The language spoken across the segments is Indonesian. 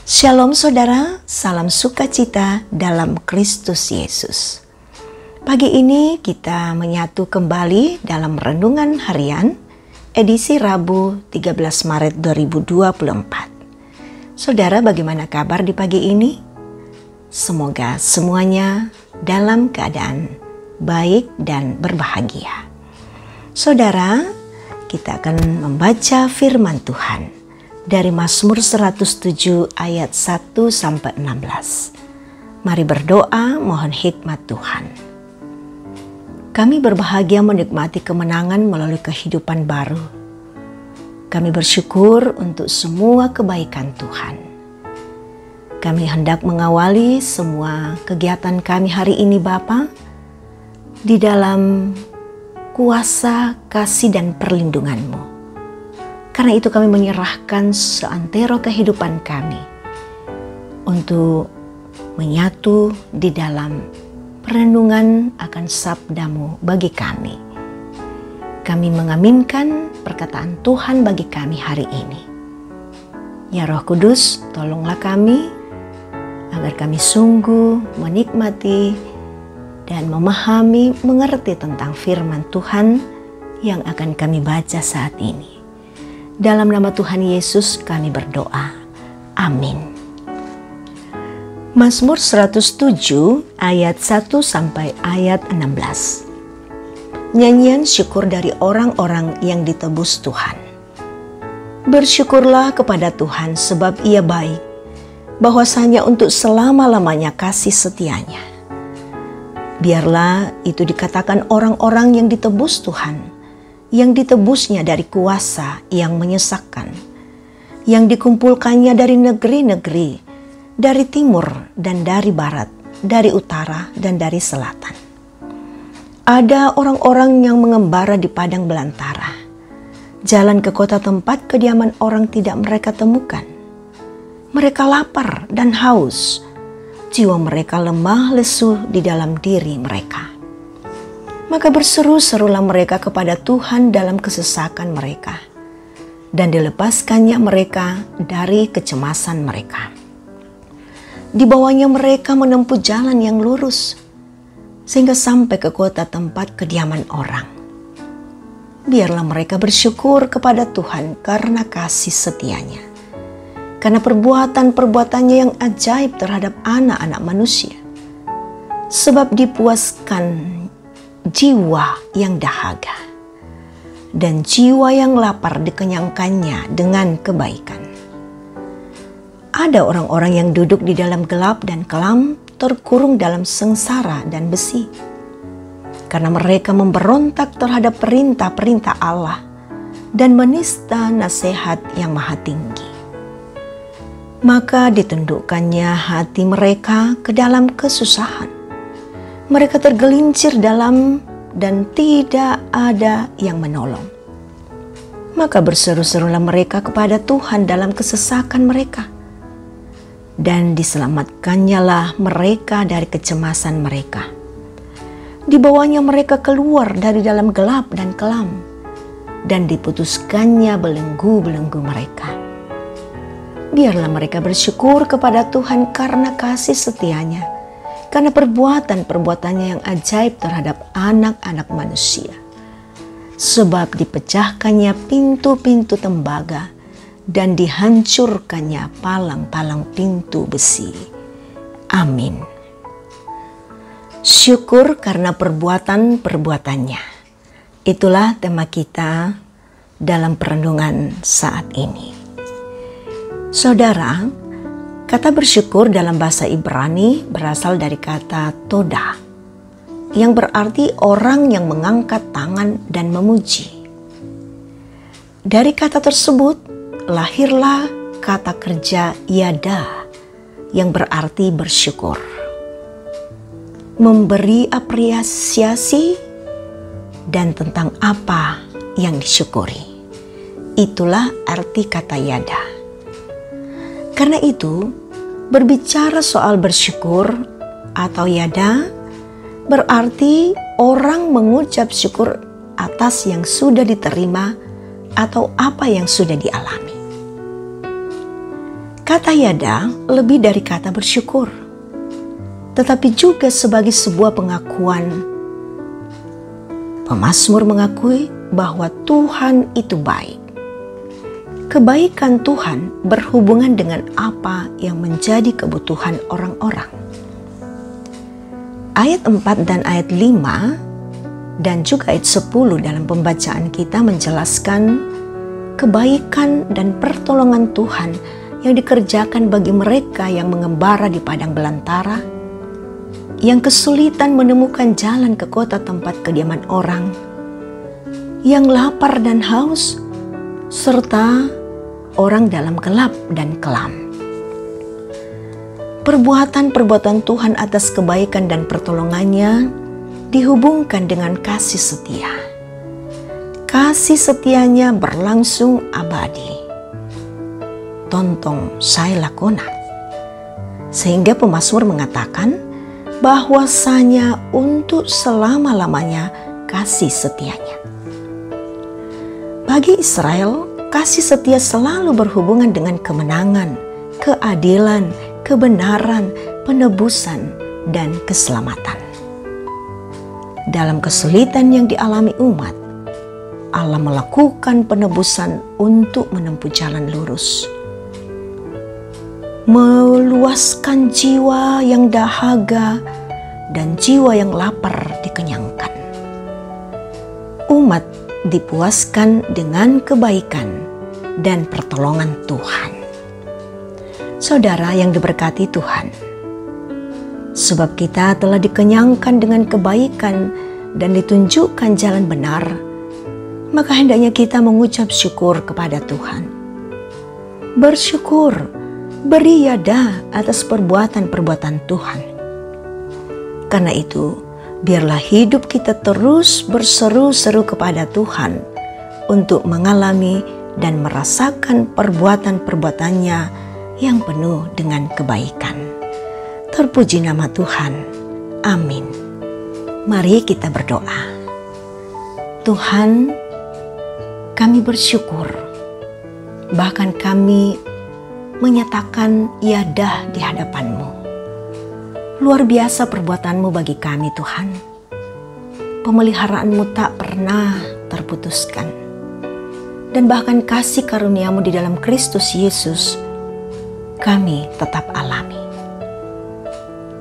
Shalom saudara, salam sukacita dalam Kristus Yesus. Pagi ini kita menyatu kembali dalam renungan harian edisi Rabu 13 Maret 2024. Saudara, bagaimana kabar di pagi ini? Semoga semuanya dalam keadaan baik dan berbahagia. Saudara, kita akan membaca firman Tuhan dari Mazmur 107 ayat 1-16. Mari berdoa mohon hikmat Tuhan. Kami berbahagia menikmati kemenangan melalui kehidupan baru. Kami bersyukur untuk semua kebaikan Tuhan. Kami hendak mengawali semua kegiatan kami hari ini Bapa di dalam kuasa, kasih dan perlindungan-Mu. Karena itu kami menyerahkan seantero kehidupan kami untuk menyatu di dalam perenungan akan sabda-Mu bagi kami. Kami mengaminkan perkataan Tuhan bagi kami hari ini. Ya Roh Kudus, tolonglah kami agar kami sungguh menikmati dan memahami, mengerti tentang firman Tuhan yang akan kami baca saat ini. Dalam nama Tuhan Yesus kami berdoa. Amin. Mazmur 107 ayat 1 sampai ayat 16. Nyanyian syukur dari orang-orang yang ditebus Tuhan. Bersyukurlah kepada Tuhan sebab Ia baik, bahwasanya untuk selama-lamanya kasih setianya. Biarlah itu dikatakan orang-orang yang ditebus Tuhan, yang ditebusnya dari kuasa yang menyesakkan, yang dikumpulkannya dari negeri-negeri, dari timur dan dari barat, dari utara dan dari selatan. Ada orang-orang yang mengembara di padang belantara, jalan ke kota tempat kediaman orang tidak mereka temukan. Mereka lapar dan haus, jiwa mereka lemah lesu di dalam diri mereka. Maka berseru-serulah mereka kepada Tuhan dalam kesesakan mereka, dan dilepaskannya mereka dari kecemasan mereka. Dibawanya mereka menempuh jalan yang lurus, sehingga sampai ke kota tempat kediaman orang. Biarlah mereka bersyukur kepada Tuhan karena kasih setianya, karena perbuatan-perbuatannya yang ajaib terhadap anak-anak manusia. Sebab dipuaskan jiwa yang dahaga, dan jiwa yang lapar dikenyangkannya dengan kebaikan. Ada orang-orang yang duduk di dalam gelap dan kelam, terkurung dalam sengsara dan besi, karena mereka memberontak terhadap perintah-perintah Allah dan menista nasihat yang maha tinggi. Maka ditundukkannya hati mereka ke dalam kesusahan. Mereka tergelincir dalam dan tidak ada yang menolong. Maka berseru-serulah mereka kepada Tuhan dalam kesesakan mereka, dan diselamatkannya lah mereka dari kecemasan mereka. Dibawanya mereka keluar dari dalam gelap dan kelam, dan diputuskannya belenggu-belenggu mereka. Biarlah mereka bersyukur kepada Tuhan karena kasih setianya, karena perbuatan-perbuatannya yang ajaib terhadap anak-anak manusia. Sebab dipecahkannya pintu-pintu tembaga, dan dihancurkannya palang-palang pintu besi. Amin. Syukur karena perbuatan-perbuatannya. Itulah tema kita dalam perenungan saat ini. Saudara, kata bersyukur dalam bahasa Ibrani berasal dari kata toda, yang berarti orang yang mengangkat tangan dan memuji. Dari kata tersebut lahirlah kata kerja yada, yang berarti bersyukur. Memberi apresiasi dan tentang apa yang disyukuri. Itulah arti kata yada. Karena itu, berbicara soal bersyukur atau yada berarti orang mengucap syukur atas yang sudah diterima atau apa yang sudah dialami. Kata yada lebih dari kata bersyukur, tetapi juga sebagai sebuah pengakuan. Pemazmur mengakui bahwa Tuhan itu baik. Kebaikan Tuhan berhubungan dengan apa yang menjadi kebutuhan orang-orang. Ayat 4 dan ayat 5 dan juga ayat 10 dalam pembacaan kita menjelaskan kebaikan dan pertolongan Tuhan yang dikerjakan bagi mereka yang mengembara di padang belantara, yang kesulitan menemukan jalan ke kota tempat kediaman orang, yang lapar dan haus, serta orang dalam gelap dan kelam. Perbuatan-perbuatan Tuhan atas kebaikan dan pertolongannya dihubungkan dengan kasih setia. Kasih setianya berlangsung abadi. Tontong saya lakona. Sehingga pemazmur mengatakan bahwasanya untuk selama-lamanya kasih setianya. Bagi Israel, kasih setia selalu berhubungan dengan kemenangan, keadilan, kebenaran, penebusan, dan keselamatan. Dalam kesulitan yang dialami umat, Allah melakukan penebusan untuk menempuh jalan lurus. Meluaskan jiwa yang dahaga dan jiwa yang lapar dikenyangkan. Umat dipuaskan dengan kebaikan dan pertolongan Tuhan. Saudara yang diberkati Tuhan, sebab kita telah dikenyangkan dengan kebaikan dan ditunjukkan jalan benar, maka hendaknya kita mengucap syukur kepada Tuhan. Bersyukur, beri yada atas perbuatan-perbuatan Tuhan. Karena itu, biarlah hidup kita terus berseru-seru kepada Tuhan untuk mengalami dan merasakan perbuatan-perbuatannya yang penuh dengan kebaikan. Terpuji nama Tuhan. Amin. Mari kita berdoa. Tuhan, kami bersyukur, bahkan kami menyatakan yada di hadapan-Mu. Luar biasa perbuatan-Mu bagi kami, Tuhan. Pemeliharaan-Mu tak pernah terputuskan. Dan bahkan kasih karunia-Mu di dalam Kristus Yesus, kami tetap alami.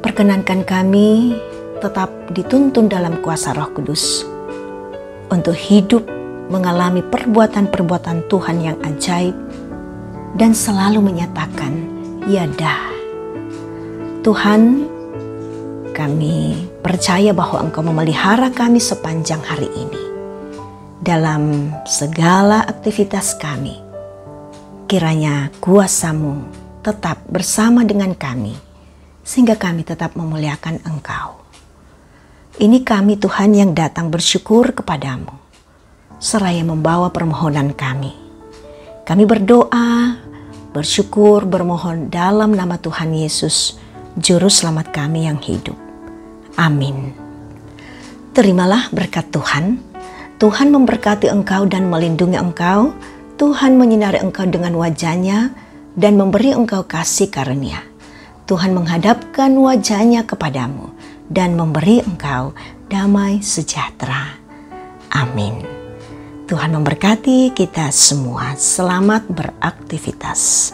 Perkenankan kami tetap dituntun dalam kuasa Roh Kudus untuk hidup mengalami perbuatan-perbuatan Tuhan yang ajaib dan selalu menyatakan yada. Tuhan, kami percaya bahwa Engkau memelihara kami sepanjang hari ini. Dalam segala aktivitas kami, kiranya kuasa-Mu tetap bersama dengan kami, sehingga kami tetap memuliakan Engkau. Ini kami Tuhan yang datang bersyukur kepadamu, seraya membawa permohonan kami. Kami berdoa, bersyukur, bermohon dalam nama Tuhan Yesus, Juru Selamat kami yang hidup. Amin. Terimalah berkat Tuhan. Tuhan memberkati engkau dan melindungi engkau. Tuhan menyinari engkau dengan wajah-Nya dan memberi engkau kasih karunia. Tuhan menghadapkan wajah-Nya kepadamu dan memberi engkau damai sejahtera. Amin. Tuhan memberkati kita semua. Selamat beraktivitas.